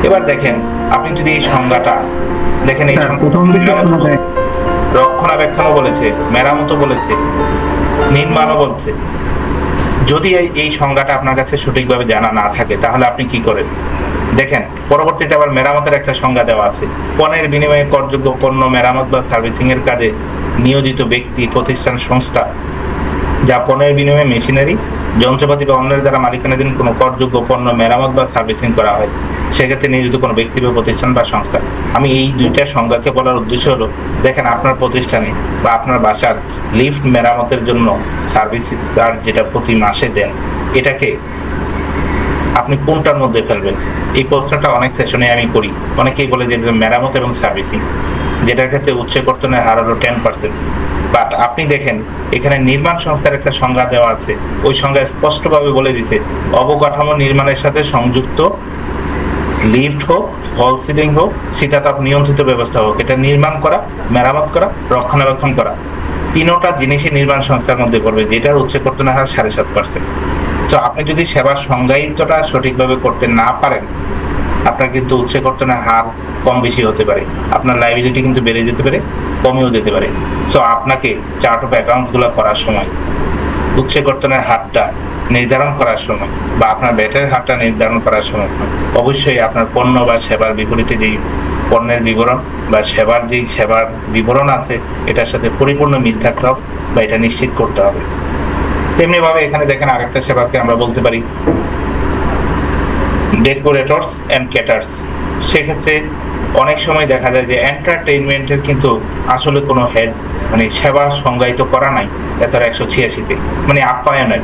এবার দেখেন, আপনি যদি এই সংজ্ঞাটা দেখেন, এই রক্ষণাবেক্ষণও বলেছে, মেরামতও বলেছে, নির্মাণও বলছে। যদি এই সংজ্ঞাটা আপনার কাছে সঠিকভাবে জানা না থাকে তাহলে আপনি কি করেন দেখেন, পরবর্তীতে আবার মেরামতের একটা সংজ্ঞা দেওয়া আছে। পণ্যের বিনিময়ে করযোগ্য পণ্য মেরামত বা সার্ভিসিং এর কাজে নিয়োজিত ব্যক্তি, প্রতিষ্ঠান, সংস্থা যা পণ্যের বিনিময়ে মেশিনারি, যন্ত্রপাতি বা অন্যের দ্বারা মালিকানাধীন কোনো করযোগ্য পণ্য মেরামত বা সার্ভিসিং করা হয়, সেক্ষেত্রে নিয়োজিত কোনো ব্যক্তি বা প্রতিষ্ঠান বা সংস্থা। আমি এই দুইটা সংজ্ঞাকে বলার উদ্দেশ্য হলো, দেখেন আপনার প্রতিষ্ঠানে বা আপনার বাসার লিফট মেরামতের জন্য সার্ভিস চার্জ যেটা প্রতি মাসে দেন, এটাকে আপনি কোনটার মধ্যে ফেলবেন? এই প্রশ্নটা অনেক সেশনে আমি করি। অনেকেই বলে যে মেরামত এবং সার্ভিসিং, যেটার ক্ষেত্রে উচ্চ কর্তনের হার হলো 10%। বাট আপনি দেখেন, এখানে নির্মাণ সংস্থার একটা সংজ্ঞা দেওয়া আছে। ওই সংজ্ঞা স্পষ্টভাবে বলে দিছে, অবকাঠামো নির্মাণের সাথে সংযুক্ত লিফট হোক, ফল সিলিং হোক, শীতাতাপ নিয়ন্ত্রিত ব্যবস্থা হোক, এটা নির্মাণ করা, মেরামত করা, রক্ষণাবেক্ষণ করা, তিনোটা জিনিসই নির্মাণ সংস্থার মধ্যে পড়বে, যেটার উচ্চ কর্তনের হার 7.5%। তো আপনি যদি সেবার সংজ্ঞায়িতটা সঠিকভাবে করতে না পারেন, আপনার কিন্তু উচ্চ কর্তনের হার কম বেশি হতে পারে, আপনার লাইবিলিটি কিন্তু বেড়ে যেতে পারে, কমেও যেতে পারে। সো আপনাকে চার্ট অফ অ্যাকাউন্ট গুলো করার সময় উচ্চ কর্তনের হারটা নির্ধারণ করার সময় বা আপনার ব্যাটের হারটা নির্ধারণ করার সময় অবশ্যই আপনার পণ্য বা সেবার বিপরীতে যেই পণ্যের বিবরণ বা সেবার যেই সেবার বিবরণ আছে, এটার সাথে পরিপূর্ণ মিল থাকতে হবে বা এটা নিশ্চিত করতে হবে। তেমনি ভাবে এখানে দেখেন, আরেকটা সেবাকে আমরা বলতে পারি ডেকোরেটরস এন্ড ক্যাটার্স। সেক্ষেত্রে অনেক সময় দেখা যায় যে এন্টারটেইনমেন্টের কিন্তু আসলে কোনো হেড মানে সেবা সংজ্ঞায়িত করা নাই 186-তে, মানে আপ্যায়নের।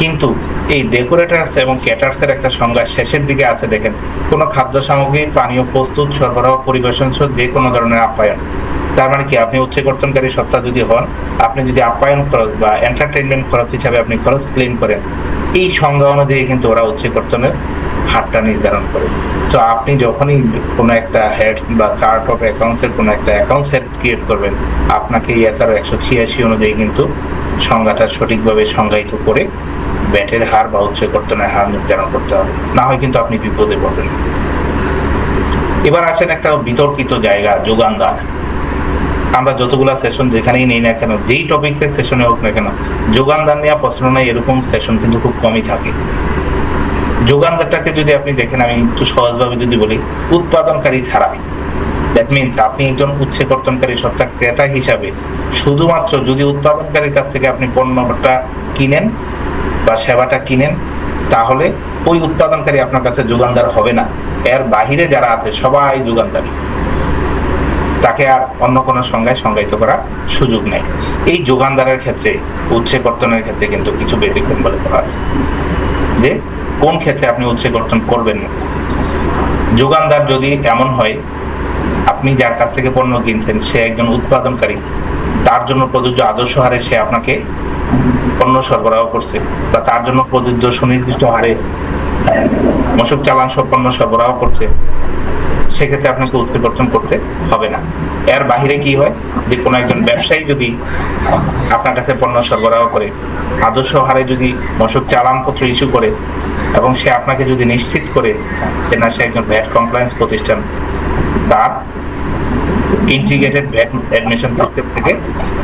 কিন্তু এই ডেকোরেটরস এবং ক্যাটার্সের একটা সংজ্ঞা শেষের দিকে আছে, দেখেন, কোনো খাদ্য সামগ্রী, পানীয় প্রস্তুত, সরবরাহ, পরিবেশন সহ যে কোনো ধরনের আপ্যায়ন। তার মানে কি, আপনি উচ্চ কর্তনকারী সত্তা যদি হন, আপনি যদি আপ্যায়ন খরচ বা এন্টারটেইনমেন্ট খরচ হিসাবে আপনি খরচ ক্লেম করেন, এই সংজ্ঞা অনুযায়ী কিন্তু ওরা উচ্চ কর্তনের হারটা নির্ধারণ করে। তো আপনি যখনই কোনো একটা হেডস বা চার্ট অফ অ্যাকাউন্টস এর কোনো একটা অ্যাকাউন্টস হেড ক্রিয়েট করবেন, আপনাকে এই 186 অনুযায়ী কিন্তু সংজ্ঞাটা সঠিকভাবে সংজ্ঞায়িত করে ব্যাটের হার বা উচ্চ কর্তনের হার নির্ধারণ করতে হবে, না হয় কিন্তু আপনি বিপদে পড়বেন। এবার আসেন একটা বিতর্কিত জায়গা, যোগানদার। আমরা যতগুলা সেশন যেখানেই নেই না কেন, যেই টপিক্সের সেশনে হোক না কেন, যোগানদার নিয়ে প্রশ্ন নাই এরকম সেশন কিন্তু খুব কমই থাকে। যোগানদারটাকে যদি আপনি দেখেন, আমি একটু সহজভাবে যদি বলি, উৎপাদনকারী ছাড়া, দ্যাট মিনস আপনি একজন উচ্চ কর্তনকারী সত্তা ক্রেতা হিসাবে শুধুমাত্র যদি উৎপাদনকারীর কাছ থেকে আপনি পণ্যটা কিনেন বা সেবাটা কিনেন, তাহলে ওই উৎপাদনকারী আপনার কাছে যোগানদার হবে না। এর বাহিরে যারা আছে সবাই যোগানদারী, তাকে আর অন্য কোনো সংজ্ঞায় সংজ্ঞায়িত করার সুযোগ নেই। এই যোগানদারের ক্ষেত্রে, উচ্চ কর্তনের ক্ষেত্রে কিন্তু কিছু ব্যতিক্রম বলে দেওয়া আছে, যে কোন ক্ষেত্রে আপনি উচ্চ কর্তন করবেন না। যোগানদার যদি এমন হয়, আপনি যার কাছ থেকে পণ্য কিনছেন সে একজন উৎপাদনকারী, তার জন্য প্রযোজ্য আদর্শ হারে সে আপনাকে পণ্য সরবরাহ করছে, বা তার জন্য প্রযোজ্য সুনির্দিষ্ট হারে মশক চালান সব পণ্য সরবরাহ করছে, সেক্ষেত্রে আপনাকে উচ্চ কর্তন করতে হবে না। এর বাহিরে কি হয়, যে কোনো একজন ব্যবসায়ী যদি আপনার কাছে পণ্য সরবরাহ করে, আদর্শ হারে যদি মশক চালানপত্র ইস্যু করে, এবং সে আপনাকে যদি নিশ্চিত করে যে না, সে একজন ভ্যাট কমপ্লায়েন্স প্রতিষ্ঠান, তার ইন্টিগ্রেটেড ভ্যাট অ্যাডমিশন সিস্টেম থেকে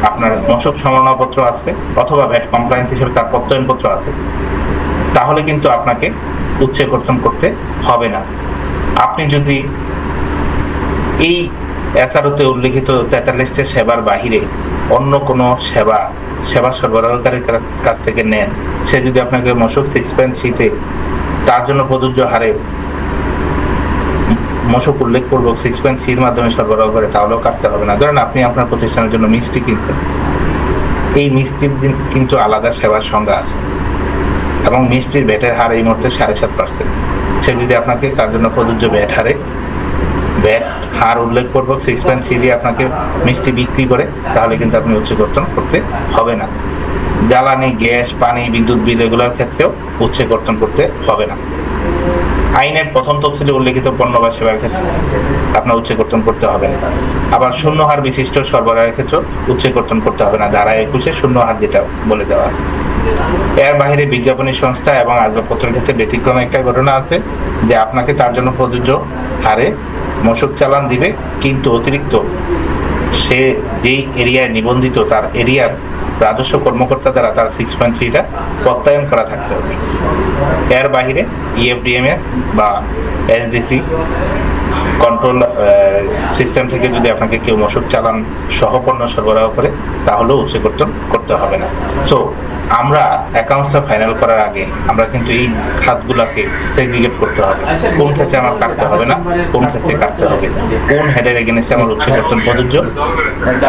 আপনার মশক সমানপত্র আছে অথবা ভ্যাট কমপ্লায়েন্স হিসেবে তার প্রত্যয়নপত্র আছে, তাহলে কিন্তু আপনাকে উচ্চ কর্তন করতে হবে না। আপনি যদি এই এসআরওতে উল্লেখিত 43টা সেবার বাহিরে অন্য কোনো সেবা সরবরাহকারীর কাছ থেকে নেন, সে যদি আপনাকে মশক 6.3-তে তার জন্য প্রযোজ্য হারে মশক উল্লেখপূর্বক 6.3-র মাধ্যমে সরবরাহ করে, তাহলেও কাটতে হবে না। ধরেন আপনি আপনার প্রতিষ্ঠানের জন্য মিষ্টি কিনছেন, এই মিষ্টির কিন্তু আলাদা সেবার সংজ্ঞা আছে, এবং মিষ্টির ভ্যাটের হার এই মুহূর্তে 7.5%। সে যদি আপনাকে তার জন্য প্রযোজ্য ভ্যাট হার উল্লেখপূর্বক 6.3 দিয়ে আপনাকে মিষ্টি বিক্রি করে, তাহলে কিন্তু আপনি উচ্চ কর্তন করতে হবে না। জ্বালানি, গ্যাস, পানি, বিদ্যুৎ বিল এগুলোর ক্ষেত্রেও উচ্চ কর্তন করতে হবে না। আইনের প্রথম তফসিলে উল্লেখিত পণ্য বা সেবার ক্ষেত্রে আপনার উচ্চ কর্তন করতে হবে না। আবার শূন্য হার বিশিষ্ট সরবরাহের ক্ষেত্রে উচ্চ কর্তন করতে হবে না, ধারা 21-এ শূন্য হার যেটা বলে দেওয়া আছে। এর বাইরে বিজ্ঞাপনী সংস্থা এবং আসবাবপত্রের ক্ষেত্রে ব্যতিক্রম একটা ঘটনা আছে যে আপনাকে তার জন্য প্রযোজ্য হারে মূসক চালান দিবে, কিন্তু অতিরিক্ত সে যেই এরিয়ায় নিবন্ধিত তার এরিয়ার রাজস্ব কর্মকর্তা দ্বারা তার 6.3টা প্রত্যয়ন করা থাকতে হবে। এর বাহিরে ইএফডিএমএস বা এসডিসি কন্ট্রোল সিস্টেম থেকে যদি আপনাকে কেউ মূসক চালান সহ পণ্য সরবরাহ করে তাহলেও উচ্চকর্তন করতে হবে না। সো আমরা অ্যাকাউন্টসটা ফাইনাল করার আগে আমরা কিন্তু এই খাতগুলোকে সেগ্রিগেট করতে হবে, কোন ক্ষেত্রে আমার কাটতে হবে না, কোন ক্ষেত্রে কাটতে হবে, কোন হেডের এগেইনস্টে আমার উচ্চকর্তন প্রযোজ্য,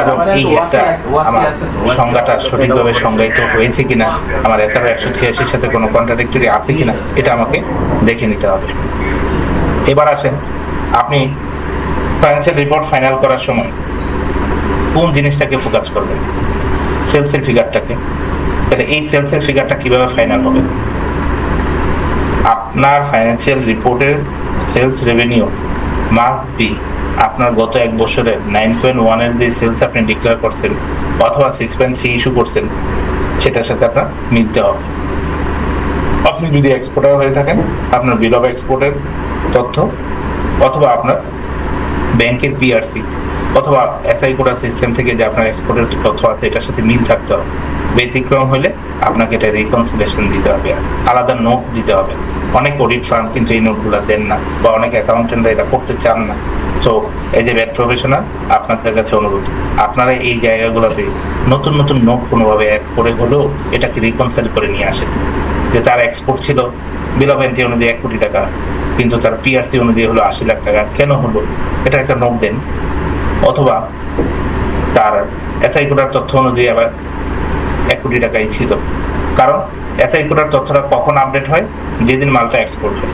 এবং এই হেডটা আমার সংজ্ঞাটা সঠিকভাবে সংজ্ঞায়িত হয়েছে কিনা, আমার SR 186 সাথে কোনো কন্ট্রাডিক্টরি আছে কিনা, এটা আমাকে দেখে নিতে হবে। এবার আসেন, আপনি ফাইন্যান্সিয়াল রিপোর্ট ফাইনাল করার সময় কোন জিনিসটাকে ফোকাস করবেন? সেলসের ফিগারটাকে। তাহলে এই সেলসের ফিগারটা কিভাবে ফাইনাল হবে? আপনার ফাইন্যান্সিয়াল রিপোর্টের সেলস রেভিনিউ মাস্ট বি আপনার গত এক বছরের 9.1 এর যে সেলস আপনি ডিক্লেয়ার করছেন অথবা 6.3 ইস্যু করছেন সেটার সাথে আপনার মিলতে হবে। আপনি যদি এক্সপোর্টার হয়ে থাকেন আপনার বিল অফ এক্সপোর্টের তথ্য অথবা আপনার ব্যাংকের পিআরসি অথবা এসআই কোডা সিস্টেম থেকে যে আপনার এক্সপোর্টের তথ্য আছে এটার সাথে মিল থাকতে হবে। ব্যতিক্রম হলে আপনাকে এটা রিকনসিলিয়েশন দিতে হবে, আলাদা নোট দিতে হবে। অনেক অডিট ফার্ম কিন্তু এই নোটগুলো দেন না বা অনেক অ্যাকাউন্টেন্টরা এটা করতে চান না। সো এই যে ব্যাট প্রফেশনাল আপনাদের কাছে অনুরোধ, আপনারা এই জায়গাগুলোতে নতুন নতুন নোট কোনোভাবে অ্যাড করে হলেও এটাকে রিকনসাইল করে নিয়ে আসেন। যে তার এক্সপোর্ট ছিল বিল অফ এন্ট্রি অনুযায়ী 1 কোটি টাকা, কিন্তু তার পিআরসি অনুযায়ী হলো 80 লাখ টাকা, কেন হলো এটা একটা নোট দেন। অথবা তার এসআই কোডার তথ্য অনুযায়ী আবার 1 কোটি টাকাই ছিল, কারণ এসআই কোডার তথ্যটা কখন আপডেট হয়? যেদিন মালটা এক্সপোর্ট হয়।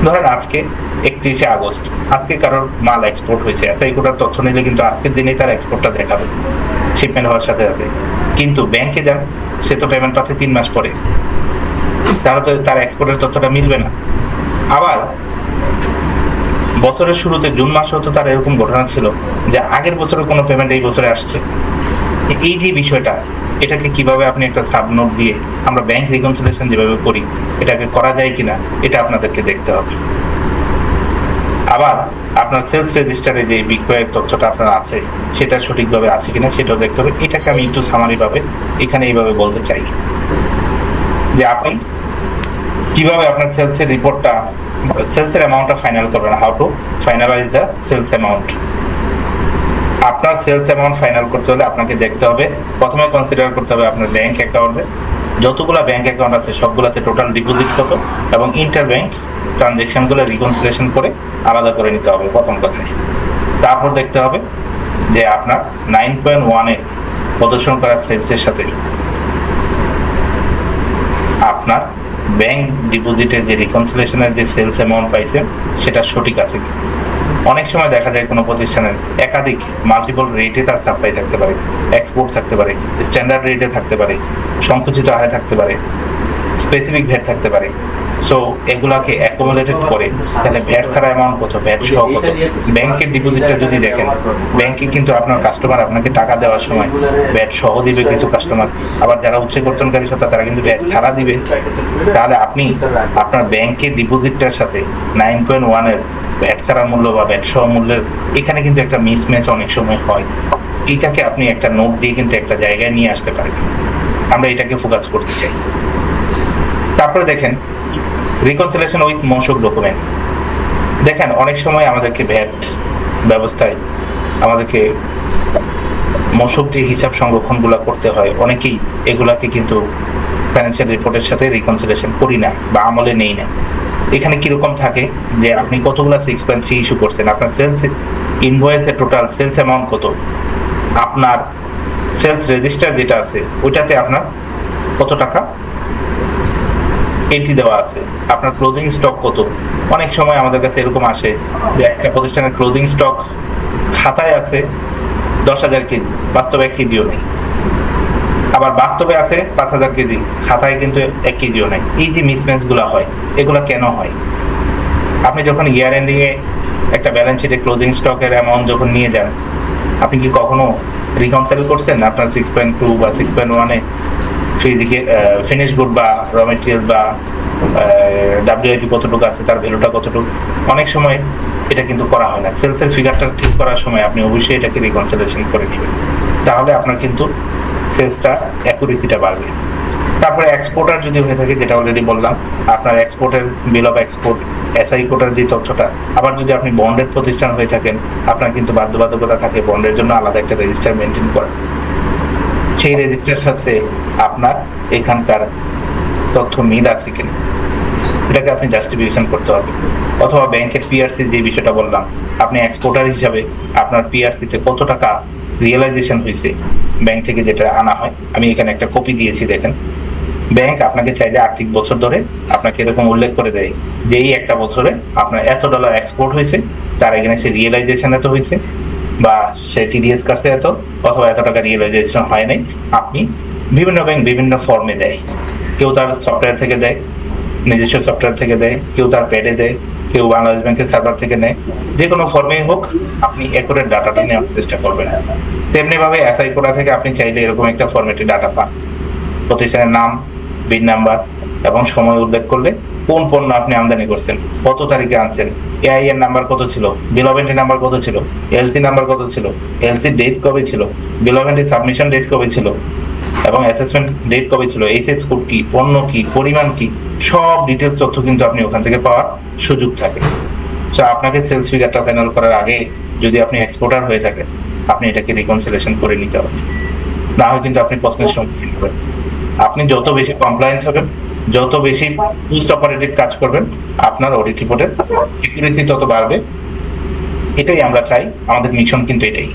ধরেন আজকে 31শে আগস্ট, আজকে কারোর মাল এক্সপোর্ট হয়েছে, এসআই কোডার তথ্য নিলে কিন্তু আজকের দিনেই তার এক্সপোর্টটা দেখাবে শিপমেন্ট হওয়ার সাথে সাথে। কিন্তু ব্যাংকে যান, সে তো পেমেন্ট পাচ্ছে 3 মাস পরে, তাহলে তো তার এক্সপোর্টের তথ্যটা মিলবে না। আবার বছরের শুরুতে জুন মাসেও তো তার এরকম ঘটনা ছিল যে আগের বছরের কোনো পেমেন্ট এই বছরে আসছে। এই যে বিষয়টা, এটাকে কিভাবে আপনি একটা সাবনোট দিয়ে আমরা ব্যাংক রিকনসিলিয়েশন যেভাবে করি এটাকে করা যায় কিনা এটা আপনাদেরকে দেখতে হবে। আবার আপনার সেলস রেজিস্টারে যে বিক্রয়ের তথ্যটা আপনার আছে সেটা সঠিকভাবে আছে কিনা সেটাও দেখতে হবে। এটাকে আমি একটু সামারি ভাবে এখানে এইভাবে বলতে চাই যে আপনি কিভাবে আপনার সেলসের রিপোর্টটা, সেলসের অ্যামাউন্টটা ফাইনাল করবেন। How to finalise the sales amount. আপনার সেলস অ্যামাউন্ট ফাইনাল করতে হলে আপনাকে দেখতে হবে, প্রথমে কনসিডার করতে হবে আপনার ব্যাংক অ্যাকাউন্টে যতগুলো ব্যাংক অ্যাকাউন্ট আছে সবগুলোতে টোটাল ডিপোজিট কত, এবং ইন্টার ব্যাংক ট্রানজেকশনগুলো রিকনসিলিয়েশন করে আলাদা করে নিতে হবে প্রথম কথায়। তারপর দেখতে হবে যে আপনার 9.1 এ প্রদর্শন করা সেলসের সাথে আপনার ব্যাংক ডিপোজিটের যে রিকনসিলিয়েশনের যে সেলস অ্যামাউন্ট পাইছেন সেটা সঠিক আছে। অনেক সময় দেখা যায় কোনো প্রতিষ্ঠানের একাধিক মাল্টিপল রেটে তার সাপ্লাই থাকতে পারে, এক্সপোর্ট থাকতে পারে, স্ট্যান্ডার্ড রেটে থাকতে পারে, সংকুচিত হারে থাকতে পারে, স্পেসিফিক ভ্যাট থাকতে পারে। সো এগুলাকে অ্যাকুমুলেটেড করে তাহলে ভ্যাট ছাড়া অ্যামাউন্ট কত, ভ্যাট সহ কত। ব্যাংকের ডিপোজিটটা যদি দেখেন, ব্যাংকে কিন্তু আপনার কাস্টমার আপনাকে টাকা দেওয়ার সময় ভ্যাট সহ দিবে কিছু কাস্টমার, আবার যারা উচ্চকর্তনকারী সত্তা তারা কিন্তু ভ্যাট ছাড়া দিবে। তাহলে আপনি আপনার ব্যাংকের ডিপোজিটটার সাথে 9.1 এর ভ্যাট ছাড়া মূল্য বা ভ্যাট সহ মূল্যের এখানে কিন্তু একটা মিসম্যাচ অনেক সময় হয়। এইটাকে আপনি একটা নোট দিয়ে কিন্তু একটা জায়গায় নিয়ে আসতে পারবেন। আমরা এটাকে ফোকাস করতে চাই। তারপরে দেখেন রিকনসিলিয়েশন উইথ মূসক ডকুমেন্ট। দেখেন অনেক সময় আমাদেরকে ভ্যাট ব্যবস্থায় আমাদেরকে মূসক যে হিসাব সংরক্ষণগুলো করতে হয়, অনেকেই এগুলাকে কিন্তু ফাইন্যান্সিয়াল রিপোর্টের সাথে রিকনসিলিয়েশন করি না বা আমলে নেই না। এখানে কিরকম থাকে যে আপনি কতগুলো 6.3 ইস্যু করছেন, আপনার সেলস ইনভয়েসের টোটাল সেলস অ্যামাউন্ট কত, আপনার সেলস রেজিস্টার যেটা আছে ওইটাতে আপনার কত টাকা এন্ট্রি দেওয়া আছে, আপনার ক্লোজিং স্টক কত। অনেক সময় আমাদের কাছে এরকম আসে যে একটা প্রতিষ্ঠানের ক্লোজিং স্টক খাতায় আছে 10,000 কেজি, বাস্তবে 1 কেজিও নেই, আবার বাস্তবে আছে 5,000 কেজি, খাতায় কিন্তু 1 কেজিও নেই। এই যে মিসম্যাচগুলো হয় এগুলো কেন হয়? আপনি যখন ইয়ার এন্ডিং এ একটা ব্যালেন্স শিটে ক্লোজিং স্টকের অ্যামাউন্ট যখন নিয়ে যান, আপনি কি কখনো রিকনসাইল করছেন আপনার 6.2 বা 6.1 এ ফিনিশ গুড বা র মেটেরিয়াল বা WIP কতটুকু আছে, তার ভ্যালুটা কতটুকু, অনেক সময় এটা কিন্তু করা হয় না। সেলসের ফিগারটা ঠিক করার সময় আপনি অবশ্যই এটাকে রিকনসিলিয়েশন করে নেবেন, তাহলে আপনার কিন্তু সেলসটা অ্যাকুরেসিটা বাড়বে। তারপরে এক্সপোর্টার যদি হয়ে থাকে, যেটা অলরেডি বললাম, আপনার এক্সপোর্টের বিল অফ এক্সপোর্ট, SI কোটার যে তথ্যটা, আবার যদি আপনি বন্ডের প্রতিষ্ঠান হয়ে থাকেন, আপনার কিন্তু বাধ্যবাধকতা থাকে বন্ডের জন্য আলাদা একটা রেজিস্টার মেনটেন করা। সেই রেজিস্টারের সাথে আপনার এখানকার তথ্য মিল আছে কিনা এটাকে আপনি জাস্টিফিকেশন করতে হবে। অথবা ব্যাংকের PRC যে বিষয়টা বললাম, আপনি এক্সপোর্টার হিসাবে আপনার PRC-তে কত টাকা রিয়েলাইজেশন হয়েছে ব্যাংক থেকে যেটা আনা হয়, আমি এখানে একটা কপি দিয়েছি দেখেন। ব্যাংক আপনাকে চাইলে আর্থিক বছর ধরে আপনাকে এরকম উল্লেখ করে দেয় যে এই একটা বছরে আপনার এত ডলার এক্সপোর্ট হয়েছে, তার এখানে সে রিয়েলাইজেশন এত হয়েছে, বা সে TDS কাটছে এত, অথবা এত টাকা রিয়েলাইজেশন হয় নাই। আপনি বিভিন্ন ব্যাংক বিভিন্ন ফর্মে দেয়, কেউ তার সফটওয়্যার থেকে দেয়, নিজস্ব সফটওয়্যার থেকে দেয়, কেউ তার প্যাডে দেয়, কেউ বাংলাদেশ ব্যাংকের সার্ভার থেকে নেয়। যে কোনো ফর্মেই হোক আপনি অ্যাকুরেট ডাটাটা নেওয়ার চেষ্টা করবেন। তেমনি ভাবে SI কোটা থেকে আপনি চাইলে এরকম একটা ফরম্যাটে ডাটা পান, প্রতিষ্ঠানের নাম, বিল নাম্বার এবং সময় উল্লেখ করলে কোন পণ্য আপনি আমদানি করছেন, কত তারিখে আনছেন, AIN নাম্বার কত ছিল, বিল অফ এন্ট্রি নাম্বার কত ছিল, LC নাম্বার কত ছিল, LC ডেট কবে ছিল, bill of entry submission date কবে ছিল, এবং অ্যাসেসমেন্ট ডেট কবে ছিল, HS কোড কি, পণ্য কি, পরিমাণ কি, সব ডিটেলস তথ্য কিন্তু আপনি ওখান থেকে পাওয়ার সুযোগ থাকে। সো আপনাকে সেলস ফিগারটা ফাইনাল করার আগে যদি আপনি এক্সপোর্টার হয়ে থাকেন, আপনি এটাকে রিকনসিলিয়েশন করে নিতে হবে, না হয় কিন্তু আপনি প্রশ্নের সম্মুখীন হবেন। আপনি যত বেশি কমপ্লায়েন্স হবেন, যত বেশি পোস্ট অপারেটিভ কাজ করবেন, আপনার অডিট রিপোর্টের অ্যাকুরেসি তত বাড়বে। এটাই আমরা চাই, আমাদের মিশন কিন্তু এটাই।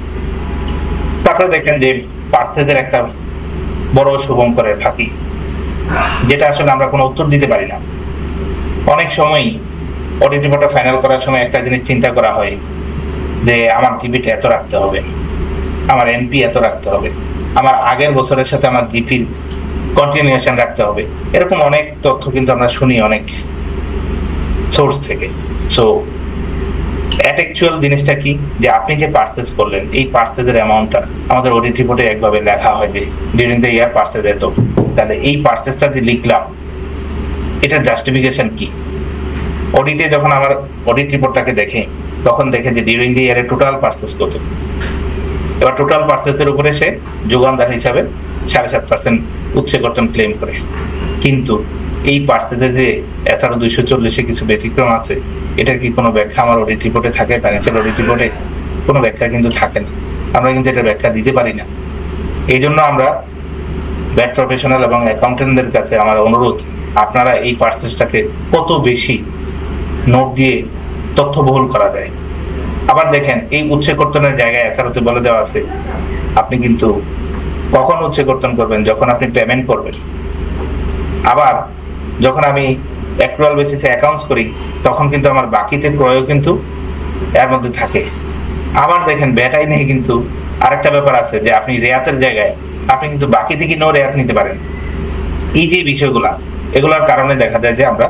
তারপরে দেখেন যে পার্সেজের একটা বড় শুভঙ্করের ফাঁকি, যেটা আসলে আমরা কোনো উত্তর দিতে পারি না। অনেক সময় অডিট রিপোর্টটা ফাইনাল করার সময় একটা জিনিস চিন্তা করা হয় যে আমার ডিবিট এত রাখতে হবে, আমার NP এত রাখতে হবে, আমার আগের বছরের সাথে আমার জিপির কন্টিনিউশন রাখতে হবে, এরকম অনেক তথ্য কিন্তু আমরা শুনি অনেক সোর্স থেকে। সো অ্যাকচুয়াল জিনিসটা কি, যে আপনি যে পারচেজ করলেন, এই পারচেজের অ্যামাউন্টটা আমাদের অডিট রিপোর্টে একভাবে লেখা হয় যে ডিউরিং দ্য ইয়ার পারচেজ এত, তাহলে এই পারচেজটা যে লিখলাম এটার জাস্টিফিকেশন কি। অডিটে যখন আমার অডিট রিপোর্টটাকে দেখে, তখন দেখে যে ডিউরিং দ্য ইয়ারে টোটাল পারচেজ কত। এবার টোটাল পারচেজের উপরে সে যোগানদার হিসাবে 7.5% উচ্ছে কর্তন ক্লেম করে, কিন্তু এই পারচেজের যে SRO 240-এ কিছু ব্যতিক্রম আছে, এটার কি কোনো ব্যাখ্যা আমার অডিট রিপোর্টে থাকে? ফাইন্যান্সিয়াল অডিট রিপোর্টে কোনো ব্যাখ্যা কিন্তু থাকে না, আমরা কিন্তু এটা ব্যাখ্যা দিতে পারি না। এই জন্য আমরা ব্যাট প্রফেশনাল এবং অ্যাকাউন্টেন্টদের কাছে আমার অনুরোধ, আপনারা এই পারচেজটাকে কত বেশি নোট দিয়ে তথ্যবহুল করা যায়। আবার দেখেন এই উচ্ছে কর্তনের জায়গায় SRO-তে বলে দেওয়া আছে আপনি কিন্তু কখন উচ্ছে কর্তন করবেন, যখন আপনি পেমেন্ট করবেন। আবার যখন আমি অ্যাক্রুয়াল বেসিসে অ্যাকাউন্টস করি, তখন কিন্তু আমার বাকিতে ক্রয়ও কিন্তু এর মধ্যে থাকে। আবার দেখেন ব্যাটাই নেই, কিন্তু আরেকটা ব্যাপার আছে যে আপনি রেয়াতের জায়গায় আপনি কিন্তু বাকি থেকে নো রেয়াত নিতে পারেন। এই যে বিষয়গুলা, এগুলোর কারণে দেখা যায় যে আমরা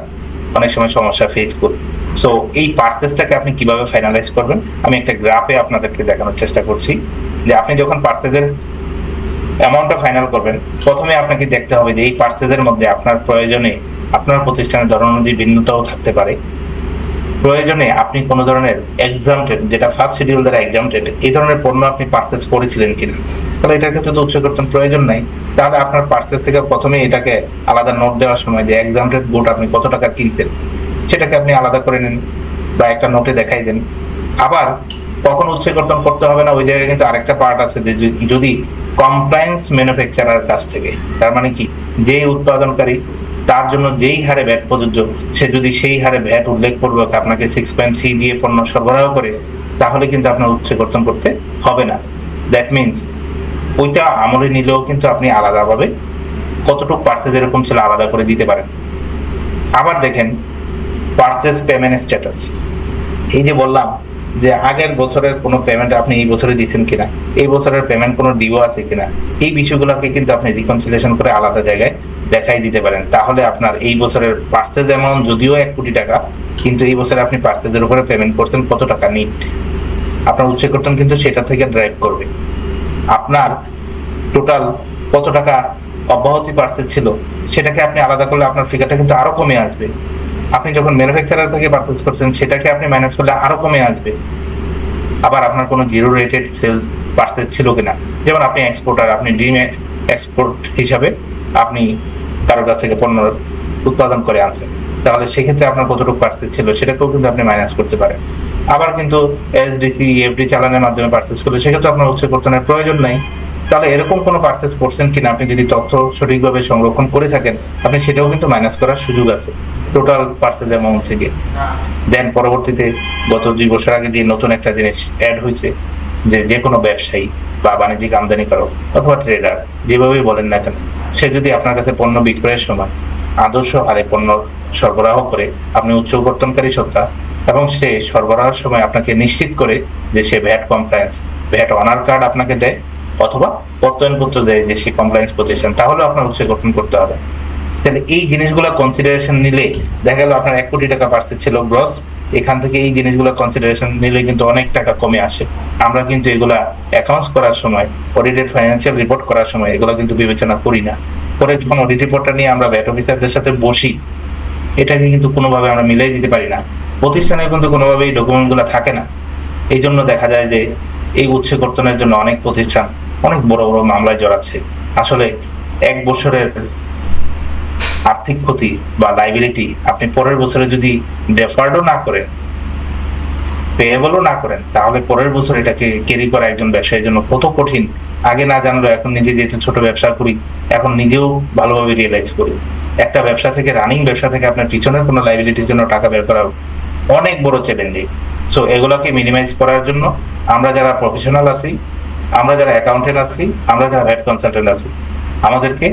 অনেক সময় সমস্যা ফেস করি। সো এই পারচেজটাকে আপনি কিভাবে ফাইনালাইজ করবেন, আমি একটা গ্রাফে আপনাদেরকে দেখানোর চেষ্টা করছি। যে আপনি যখন পারচেজের অ্যামাউন্টটা ফাইনাল করবেন, প্রথমে আপনাকে দেখতে হবে যে এই পারচেজের মধ্যে আপনার প্রয়োজনে আপনার প্রতিষ্ঠানের ধরন অনুযায়ী ভিন্নতাও থাকতে পারে। প্রয়োজনে আপনি কোনো ধরনের এক্সামটেড, যেটা ফার্স্ট শিডিউল দ্বারা এক্সামটেড, এই ধরনের পণ্য আপনি পারচেজ করেছিলেন কিনা, তাহলে এটার ক্ষেত্রে তো উচ্চ কর্তন প্রয়োজন নাই। তাহলে আপনার পারচেজ থেকে প্রথমে এটাকে আলাদা নোট দেওয়ার সময় যে এক্সামটেড গুড আপনি কত টাকা কিনছেন, সেটাকে আপনি আলাদা করে নেন বা একটা নোটে দেখাই দেন। আবার কখন উচ্চ কর্তন করতে হবে না, ওই জায়গায় কিন্তু আরেকটা পার্ট আছে যে যদি কমপ্লায়েন্স ম্যানুফ্যাকচারার কাছ থেকে, তার মানে কি, যে উৎপাদনকারী তার জন্য যেই হারে ভ্যাট প্রযোজ্য, সে যদি সেই হারে ভ্যাট উল্লেখপূর্বক আপনাকে 6.3 দিয়ে পণ্য সরবরাহ করে, তাহলে কিন্তু আপনার উচ্চ কর্তন করতে হবে না। দ্যাট মিনস ওইটা আমলে নিলেও কিন্তু আপনি আলাদাভাবে কতটুকু পারচেজ এরকম ছিল আলাদা করে দিতে পারেন। আবার দেখেন পারচেজ পেমেন্ট স্ট্যাটাস, এই যে বললাম যে আগের বছরের কোনো পেমেন্ট আপনি এই বছরে দিচ্ছেন কিনা, এই বছরের পেমেন্ট কোনো ডিও আছে কিনা, এই বিষয়গুলোকে কিন্তু আপনি রিকনসিলিয়েশন করে আলাদা জায়গায় দেখাই দিতে পারেন। তাহলে আপনার এই বছরের পারচেজ অ্যামাউন্ট যদিও 1 কোটি টাকা, কিন্তু এই বছরে আপনি পারচেজের উপরে পেমেন্ট করছেন কত টাকা নিট, আপনার উচ্চ কর্তন কিন্তু সেটা থেকে ড্রাইভ করবে। আপনার টোটাল কত টাকা অব্যাহতি পার্সেস ছিল সেটাকে আপনি আলাদা করলে আপনার ফিগারটা কিন্তু আরো কমে আসবে। আপনি যখন ম্যানুফ্যাকচারার থেকে পার্চেস করছেন সেটাকে আপনি মাইনাস করলে আরো কমে আসবে। আবার আপনার কোনো জিরো রেটেড সেল পার্সেস ছিল কিনা, যেমন আপনি এক্সপোর্টার, আপনি ডিম এক্সপোর্ট হিসাবে আপনি কারোর কাছ থেকে পণ্য উৎপাদন করে আনছেন, তাহলে সেক্ষেত্রে আপনার কতটুকু পার্সেস ছিল সেটাকেও কিন্তু আপনি মাইনাস করতে পারেন। আবার কিন্তু এসডিসি এফডি চালানের মাধ্যমে পার্চেস করলে সেক্ষেত্রে আপনার উৎস কর্তনের প্রয়োজন নাই। তাহলে এরকম কোনো পার্চেস করছেন কিনা আপনি যদি তথ্য সঠিকভাবে সংরক্ষণ করে থাকেন, আপনি সেটাও কিন্তু মাইনাস করার সুযোগ আছে টোটাল পার্চেস অ্যামাউন্ট থেকে। দেন পরবর্তীতে গত 2 বছর আগে যে নতুন একটা জিনিস অ্যাড হয়েছে, যে কোনো ব্যবসায়ী বা বাণিজ্যিক আমদানিকারক অথবা ট্রেডার যেভাবেই বলেন না কেন, সে যদি আপনার কাছে পণ্য বিক্রয়ের সময় আদর্শ হারে পণ্য সরবরাহ করে, আপনি উচ্চ কর্তনকারী সত্তা, এবং সে সরবরাহের সময় আপনাকে নিশ্চিত করে যে সে VAT compliance, VAT honour card আপনাকে দেয় অথবা প্রত্যয়নপত্র দেয় যে সে কমপ্লায়েন্স প্রতিষ্ঠান, তাহলে আপনার উচ্চ গঠন করতে হবে। তাহলে এই জিনিসগুলো কনসিডারেশন নিলে দেখা গেল আপনার 1 কোটি টাকা পার্সেস ছিল গ্রস, এখান থেকে এই জিনিসগুলো কনসিডারেশন নিলে কিন্তু অনেক টাকা কমে আসে। আমরা কিন্তু এগুলা অ্যাকাউন্টস করার সময়, অডিটেড ফাইন্যান্সিয়াল রিপোর্ট করার সময় এগুলো কিন্তু বিবেচনা করি না। পরে যখন অডিট রিপোর্টটা নিয়ে আমরা ভ্যাট অফিসারদের সাথে বসি, এটাকে কিন্তু কোনোভাবে আমরা মিলাই দিতে পারি না। প্রতিষ্ঠানে কিন্তু কোনোভাবে এই ডকুমেন্টগুলো থাকে না। এই জন্য দেখা যায় যে এই উচ্চ কর্তনের জন্য অনেক প্রতিষ্ঠান অনেক বড় বড় মামলায় জড়াচ্ছে। আসলে 1 বছরের আর্থিক ক্ষতি বা লাইবিলিটি আপনি পরের বছরে যদি ডেফার্ডও না করেন, পেয়েবলও না করেন, তাহলে পরের বছর এটাকে ক্যারি করা একজন ব্যবসায়ীর জন্য কত কঠিন। আগে না জানলো, এখন নিজে যেহেতু ছোট ব্যবসা করি, এখন নিজেও ভালোভাবে রিয়েলাইজ করি। একটা ব্যবসা থেকে, রানিং ব্যবসা থেকে আপনার পিছনের কোনো লাইবিলিটির জন্য টাকা বের করা অনেক বড় চ্যালেঞ্জিং। সো এগুলোকে মিনিমাইজ করার জন্য আমরা যারা প্রফেশনাল আছি, আমরা যারা অ্যাকাউন্টেন্ট আছি, আমরা যারা ভ্যাট কনসালটেন্ট আছি, আমাদেরকে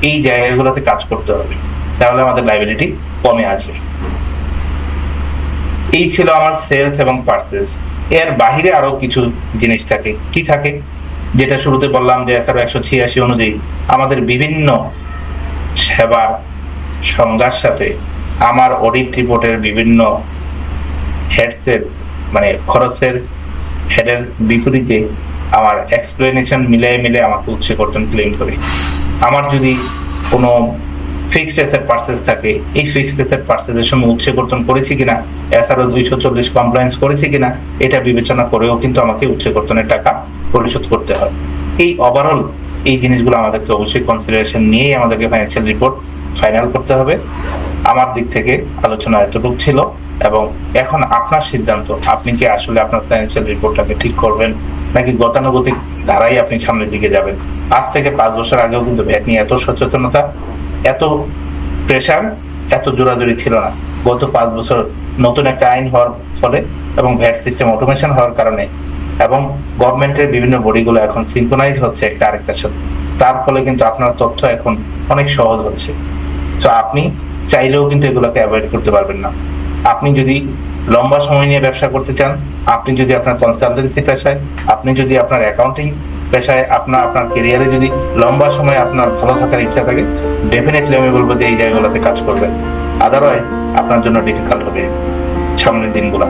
এই জায়গাগুলোতে কাজ করতে হবে, তাহলে আমাদের লাইবিলিটি কমে আসবে। এই ছিল আমার সেলস এবং পার্সেস। এর বাহিরে আরো কিছু জিনিস থাকে। কি থাকে? যেটা শুরুতে বললাম যে SRO 186 অনুযায়ী আমাদের বিভিন্ন সেবা সংজ্ঞার সাথে আমার অডিট রিপোর্টের বিভিন্ন হেডসের মানে খরচের হেডের বিপরীতে আমার এক্সপ্লেনেশন মিলে আমাকে উচ্চ কর্তন ক্লেম করে। আমার যদি কোনো ফিক্সড অ্যাসেট পার্সেস থাকে, এই ফিক্সড অ্যাসেট পার্সেসের সময় উচ্চ কর্তন করেছি কিনা, SRO 240 কমপ্লায়েন্স করেছি কিনা, এটা বিবেচনা করেও কিন্তু আমাকে উচ্চ কর্তনের টাকা পরিশোধ করতে হয়। এই ওভারঅল এই জিনিসগুলো আমাদেরকে অবশ্যই কনসিডারেশন নিয়েই আমাদেরকে ফাইন্যান্সিয়াল রিপোর্ট ফাইনাল করতে হবে। আমার দিক থেকে আলোচনা এতটুকু ছিল, এবং এখন আপনার সিদ্ধান্ত, আপনি কি আসলে আপনার ফাইন্যান্সিয়াল রিপোর্টটাকে ঠিক করবেন নাকি গতানুগতিক ধারাই আপনি সামনের দিকে যাবেন। আজ থেকে 5 বছর আগেও কিন্তু ভ্যাট নিয়ে এত সচেতনতা, এত প্রেশার, এত জোরাজুরি ছিল না। গত 5 বছর নতুন একটা আইন হওয়ার ফলে এবং ভ্যাট সিস্টেম অটোমেশন হওয়ার কারণে এবং গভর্নমেন্টের বিভিন্ন বডিগুলো এখন সিনক্রোনাইজ হচ্ছে একটা আরেকটার সাথে, তার ফলে কিন্তু আপনার তথ্য এখন অনেক সহজ হচ্ছে। তো আপনি চাইলেও কিন্তু এগুলোকে অ্যাভয়েড করতে পারবেন না। আপনি যদি লম্বা সময় নিয়ে ব্যবসা করতে চান, আপনি যদি আপনার কনসালটেন্সি পেশায়, আপনি যদি আপনার অ্যাকাউন্টিং পেশায়, আপনার ক্যারিয়ারে যদি লম্বা সময় আপনার ভালো থাকার ইচ্ছা থাকে, ডেফিনেটলি আমি বলবো যে এই জায়গাগুলোতে কাজ করবেন। আদারওয়াইজ আপনার জন্য ডিফিকাল্ট হবে সামনের দিনগুলো।